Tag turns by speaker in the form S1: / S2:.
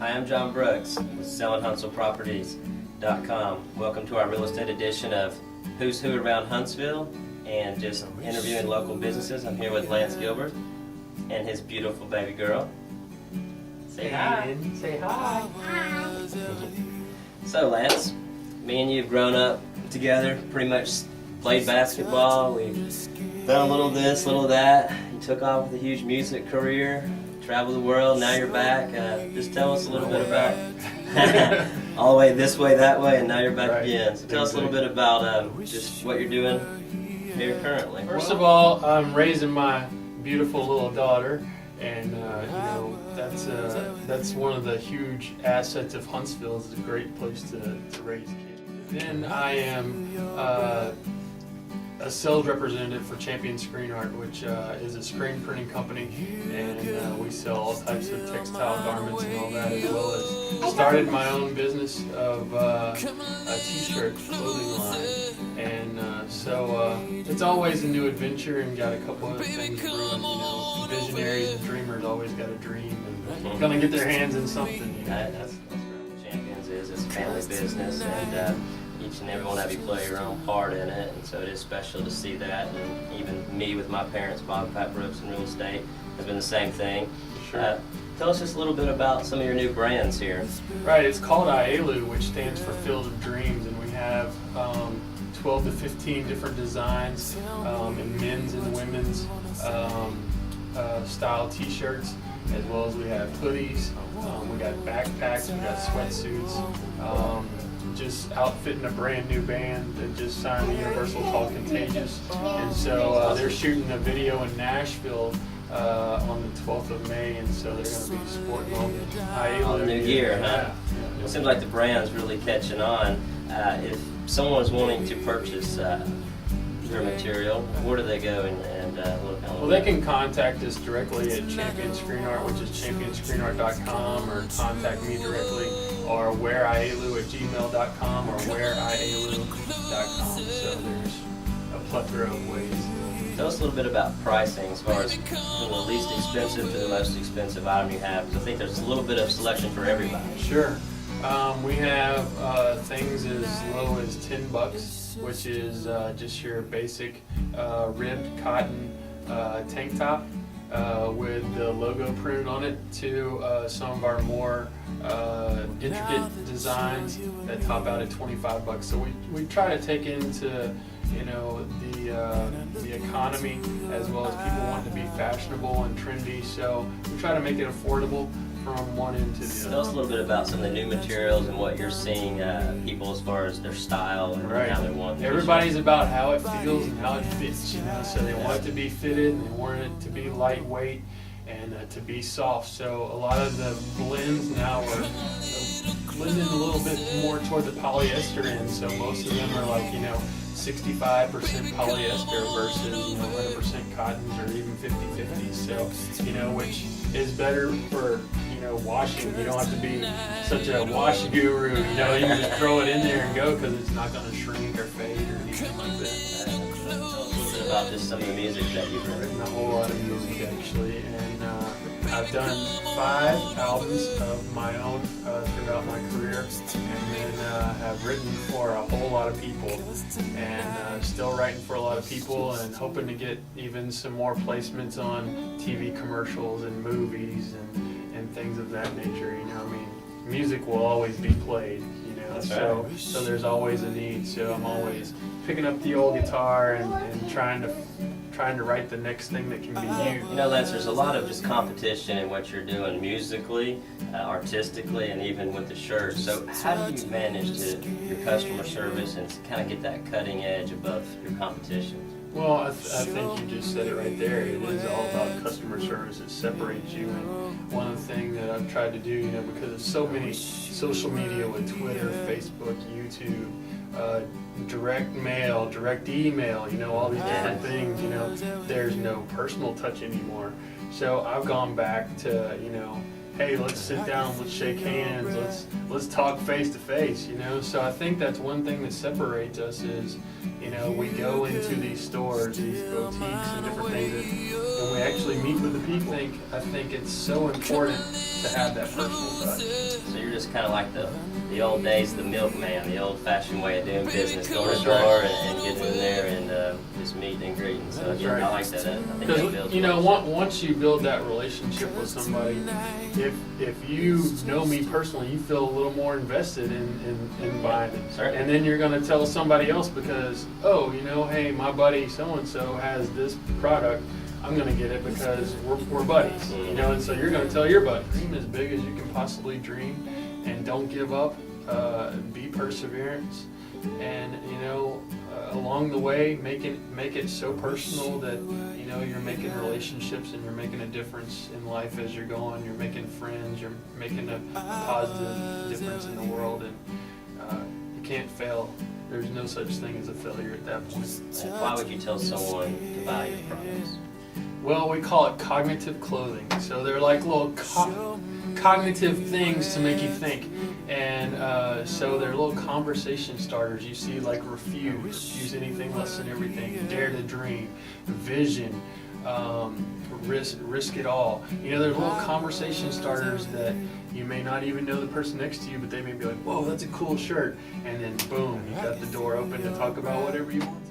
S1: Hi, I'm John Brooks with SellingHuntsvilleProperties.com. Welcome to our real estate edition of Who's Who Around Huntsville and just interviewing local businesses. I'm here with Lance Gilbreath and his beautiful baby girl. Say hi. Say hi. Hi. So Lance, me and you have grown up together, pretty much played basketball. We've done a little of this, a little of that. You took off with a huge music career. Travel the world, now you're back. Just tell us a little bit about all the way this way, that way, and now you're back again. So tell us a little bit about just what you're doing here currently.
S2: First of all, I'm raising my beautiful little daughter, and you know, that's one of the huge assets of Huntsville. It's a great place to raise kids. Then I am a sales representative for Champion Screen Art, which is a screen printing company, and we sell all types of textile garments and all that, as well as started my own business of a t-shirt clothing line, and so it's always a new adventure, and got a couple other things brewing. You know, visionaries and dreamers always got a dream and gonna get their hands in something. You know?
S1: That's what Champions is. It's a family business, and each and every one of you play your own part in it, and so it is special to see that. And even me with my parents, Bob and Pat Brooks in real estate, has been the same thing.
S2: Sure.
S1: Tell us just a little bit about some of your new brands here.
S2: Right, it's called IALU, which stands for Field of Dreams, and we have 12 to 15 different designs in men's and women's style t-shirts, as well as we have hoodies, we got backpacks, we got sweatsuits. Just outfitting a brand new band that just signed the Universal called Contagious, and so they're shooting a video in Nashville on the 12th of May, and so they're going to be sporting on
S1: the new gear, huh?
S2: Yeah.
S1: It seems like the brand's really catching on. If someone's wanting to purchase your material, where do they go and look on?
S2: Well, they can contact us directly at Champion Screen Art, which is championscreenart.com, or contact me directly, or whereialu@gmail.com, or whereialu.com. So there's a plethora of ways.
S1: Tell us a little bit about pricing, as far as from the least expensive to the most expensive item you have, because I think there's a little bit of selection for everybody.
S2: Sure. We have things as low as $10, which is just your basic ribbed cotton tank top with the logo printed on it, to some of our more intricate designs that top out at $25. So we try to take into, you know, the economy, as well as people wanting to be fashionable and trendy. So we try to make it affordable from one end to the other.
S1: Tell us a little bit about some of the new materials and what you're seeing people as far as their style and how they want it.
S2: Everybody's about how it feels and how it fits, you know. So they want it to be fitted, and they want it to be lightweight and to be soft. So a lot of the blends now are blending a little bit more toward the polyester end. So most of them are like, you know, 65% polyester versus, you know, 100% cottons, or even 50-50. So, you know, which is better for, you know, washing. You don't have to be such a wash guru, you know. You can just throw it in there and go, because it's not going to shrink or fade or anything like that.
S1: Tell us a little bit about just some of the music that you've written.
S2: A whole lot of music, actually, and I've done 5 albums of my own throughout my career, and then have written for a whole lot of people, and still writing for a lot of people, and hoping to get even some more placements on TV commercials and movies and things of that nature. You know, I mean, music will always be played, you know. So there's always a need. So I'm always picking up the old guitar and trying to write the next thing that can be you.
S1: You know, Lance, there's a lot of just competition in what you're doing musically, artistically, and even with the shirts. So how do you manage your customer service and kind of get that cutting edge above your competition?
S2: Well, I think you just said it right there. It is all about customer service. It separates you. And one of the things that I've tried to do, you know, because of so many social media with Twitter, Facebook, YouTube, direct mail, direct email, you know, all these different things, you know, there's no personal touch anymore. So I've gone back to, you know, hey, let's sit down, let's shake hands, let's talk face to face, you know. So I think that's one thing that separates us is, you know, we go into these stores, these boutiques and different things, and we actually meet with the people. I think it's so important to have that personal touch.
S1: So you're just kind of like the old days, the milkman, the old-fashioned way of doing business, door to
S2: That's
S1: door
S2: right.
S1: and getting in there and just meeting and greeting. So
S2: That's
S1: yeah,
S2: right.
S1: I like that. I think that
S2: Because
S1: builds
S2: you know,
S1: relationship.
S2: once you build that relationship with somebody, if you know me personally, you feel a little more invested in buying it.
S1: Certainly.
S2: And then you're going to tell somebody else because, oh, you know, hey, my buddy so and so has this product. I'm going to get it because we're buddies, you know. And so you're going to tell your buddy, dream as big as you can possibly dream, and don't give up. Be perseverance, and you know, along the way, make it so personal that you know you're making relationships and you're making a difference in life as you're going. You're making friends. You're making a positive difference in the world, and you can't fail. There's no such thing as a failure at that point.
S1: And why would you tell someone to buy your products?
S2: Well, we call it cognitive clothing. So they're like little cognitive things to make you think. And so they're little conversation starters. You see like refuse anything less than everything, dare to dream, vision, risk it all. You know, they're little conversation starters that you may not even know the person next to you, but they may be like, whoa, that's a cool shirt. And then boom, you got the door open to talk about whatever you want.